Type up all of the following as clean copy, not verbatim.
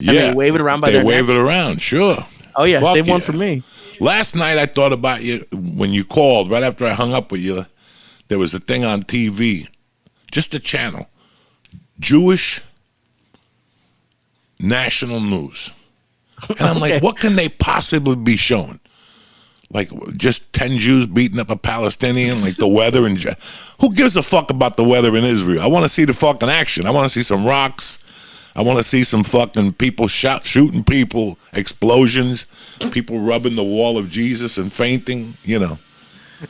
And they wave it around by their neck? They wave it around, sure. Oh, yeah, save one for me. Last night I thought about you when you called, right after I hung up with you. There was a thing on TV, just a channel, Jewish National News. And I'm like, what can they possibly be showing? Like just 10 Jews beating up a Palestinian, like the weather in... Who gives a fuck about the weather in Israel? I want to see the fucking action. I want to see some rocks. I want to see some fucking people shooting people, explosions, people rubbing the wall of Jesus and fainting, you know.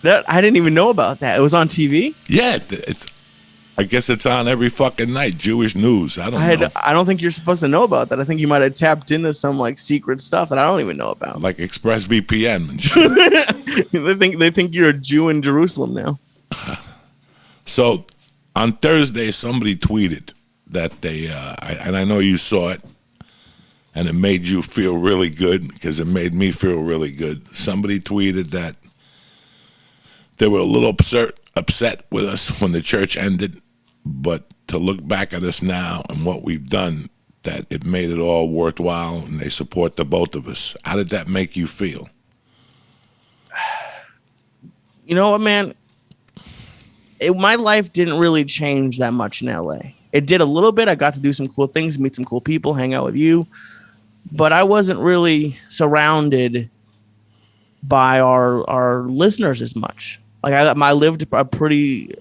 That I didn't even know about that. It was on TV? Yeah, I guess it's on every fucking night, Jewish news. I don't know. I don't think you're supposed to know about that. I think you might have tapped into some like secret stuff that I don't even know about. Like ExpressVPN and shit. they think you're a Jew in Jerusalem now. So on Thursday, somebody tweeted that they, and I know you saw it, and it made you feel really good because it made me feel really good. Somebody tweeted that they were a little upset with us when the church ended, but to look back at us now and what we've done, that it made it all worthwhile, and they support the both of us. How did that make you feel? You know what, man? My life didn't really change that much in LA. It did a little bit. I got to do some cool things, meet some cool people, hang out with you. But I wasn't really surrounded by our listeners as much. Like I lived a pretty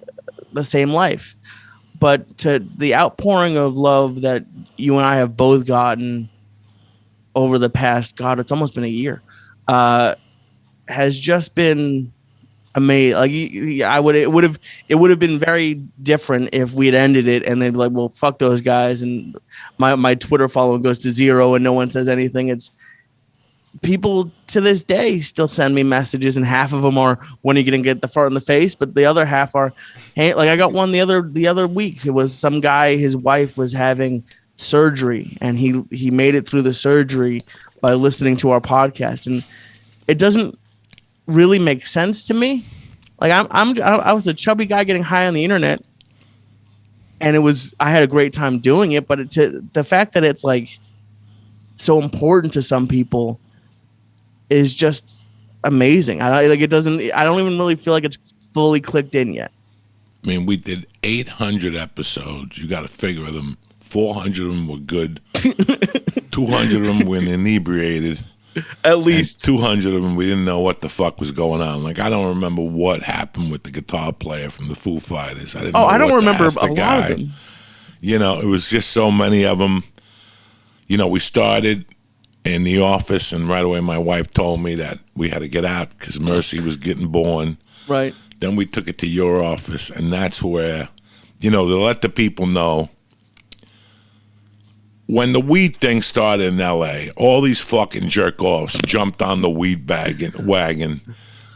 the same life. But to the outpouring of love that you and I have both gotten over the past, God, it's almost been a year, has just been amazing. Like it would have been very different if we had ended it and they'd be like, well, fuck those guys, and my Twitter following goes to 0 and no one says anything. It's people to this day still send me messages, and half of them are, when are you gonna get the fart in the face? But the other half are, hey, like I got one the other week. It was some guy, his wife was having surgery, and he made it through the surgery by listening to our podcast, and it doesn't really make sense to me. Like I was a chubby guy getting high on the internet, and I had a great time doing it. But the fact that it's like so important to some people is just amazing. I don't even really feel like it's fully clicked in yet. I mean, we did 800 episodes. You got to figure them. 400 of them were good. 200 of them were inebriated. At least 200 of them, we didn't know what the fuck was going on. Like, I don't remember what happened with the guitar player from the Foo Fighters. I don't remember a lot of them. You know, it was just so many of them. You know, we started in the office, and right away my wife told me that we had to get out because Mercy was getting born. Right. Then we took it to your office, and that's where, you know, to let the people know, when the weed thing started in L.A., all these fucking jerk-offs jumped on the weed wagon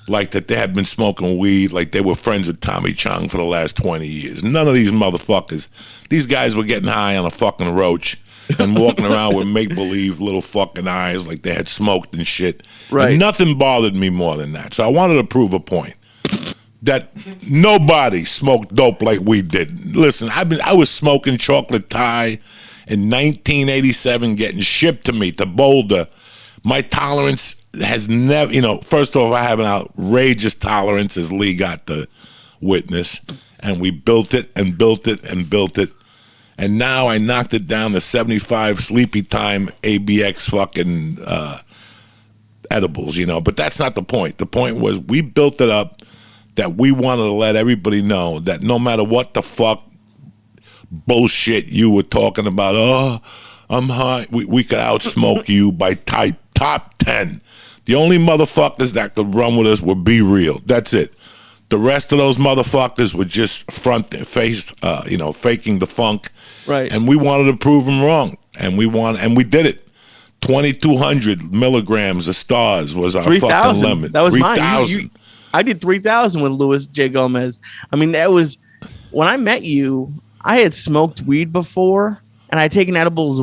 like that they had been smoking weed, like they were friends with Tommy Chong for the last 20 years. None of these motherfuckers. These guys were getting high on a fucking roach and walking around with make-believe little fucking eyes like they had smoked and shit. Right. And nothing bothered me more than that. So I wanted to prove a point. That nobody smoked dope like we did. Listen, I was smoking chocolate Thai in 1987, getting shipped to me to Boulder. My tolerance has never, you know, first off, I have an outrageous tolerance, as Lee got to witness, and we built it and built it and built it. And now I knocked it down to 75 Sleepy Time ABX fucking edibles, you know. But that's not the point. The point was we built it up that we wanted to let everybody know that no matter what the fuck bullshit you were talking about, oh, I'm high, we could outsmoke you by top 10. The only motherfuckers that could run with us would Be Real. That's it. The rest of those motherfuckers were just faking the funk. Right. And we wanted to prove them wrong. And we did it. 2,200 milligrams of stars was our 3, fucking limit. That was 3,000. mine. I did 3,000 with Louis J. Gomez. I mean, that was when I met you. I had smoked weed before, and I had taken edibles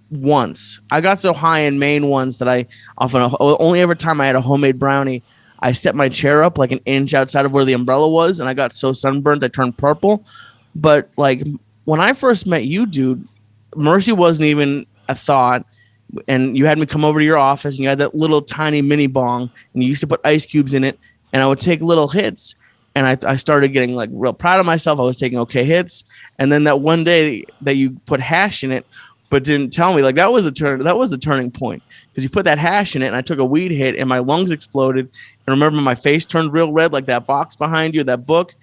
once. I got so high in Maine once that I only every time I had a homemade brownie, I set my chair up like an inch outside of where the umbrella was, and I got so sunburned I turned purple. But like when I first met you, dude, Mercy wasn't even a thought. and you had me come over to your office, and you had that little tiny mini bong, and you used to put ice cubes in it, and I would take little hits, and I started getting like real proud of myself. I was taking okay hits, and then that one day that you put hash in it, but didn't tell me, like that was the turning point, because you put that hash in it, and I took a weed hit, and my lungs exploded, and remember my face turned real red, like that box behind you, that book,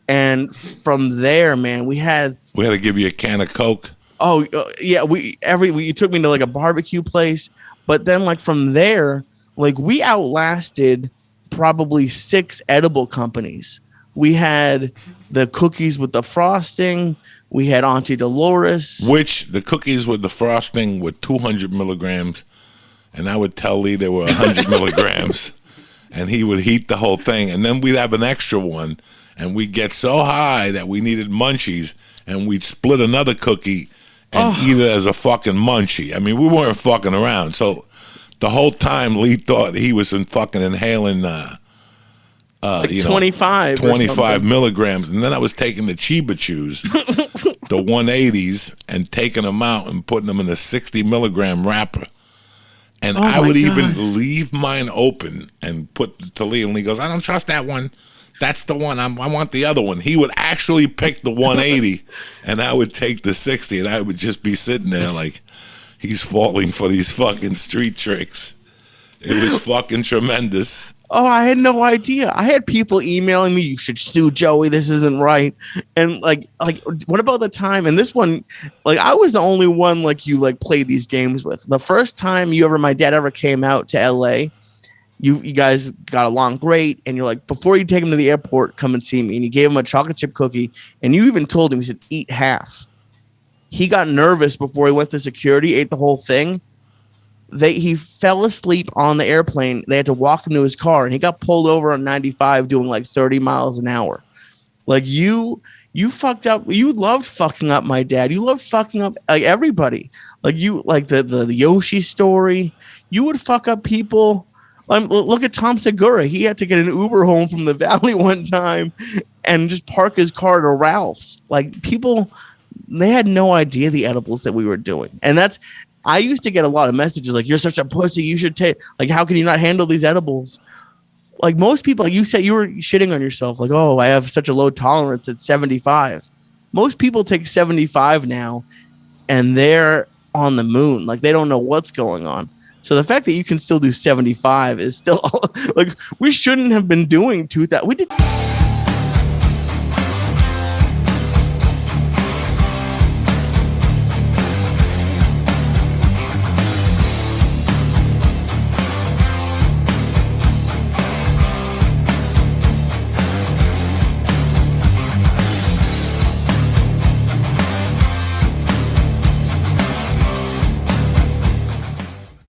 and from there, man, we had to give you a can of Coke. Oh yeah, you took me to like a barbecue place, but then like from there, like we outlasted probably 6 edible companies. We had the cookies with the frosting. We had Auntie Dolores, which the cookies with the frosting were 200 milligrams, and I would tell Lee they were 100 milligrams, and he would heat the whole thing, and then we'd have an extra one, and we'd get so high that we needed munchies, and we'd split another cookie and eat it as a fucking munchie. I mean, we weren't fucking around. So the whole time, Lee thought he was fucking inhaling, like 25 milligrams. And then I was taking the Chiba Chews, the 180s, and taking them out and putting them in a 60 milligram wrapper. And I would even leave mine open and put it to Lee. And Lee goes, I don't trust that one. That's the one. I want the other one. He would actually pick the 180, and I would take the 60, and I would just be sitting there like he's falling for these fucking street tricks. It was fucking tremendous. Oh, I had no idea. I had people emailing me, you should sue Joey. This isn't right. And like, what about the time? And this one, like, I was the only one like you like played these games with. The first time my dad ever came out to LA, you guys got along great, and you're like, before you take him to the airport, come and see me. And you gave him a chocolate chip cookie, and you even told him, he said, eat half. He got nervous before he went to security, ate the whole thing. He fell asleep on the airplane. They had to walk him to his car, and he got pulled over on 95 doing like 30 miles an hour. Like you fucked up. You loved fucking up my dad. You loved fucking up like everybody. Like you, like the Yoshi story. You would fuck up people. Look at Tom Segura. He had to get an Uber home from the Valley one time and just park his car to Ralph's. Like people, they had no idea the edibles that we were doing. And I used to get a lot of messages like, you're such a pussy. You should take, like, how can you not handle these edibles? Like most people, like you said, you were shitting on yourself. Like, oh, I have such a low tolerance at 75. Most people take 75 now and they're on the moon. Like they don't know what's going on. So the fact that you can still do 75 is still like, we shouldn't have been doing 2000. We did.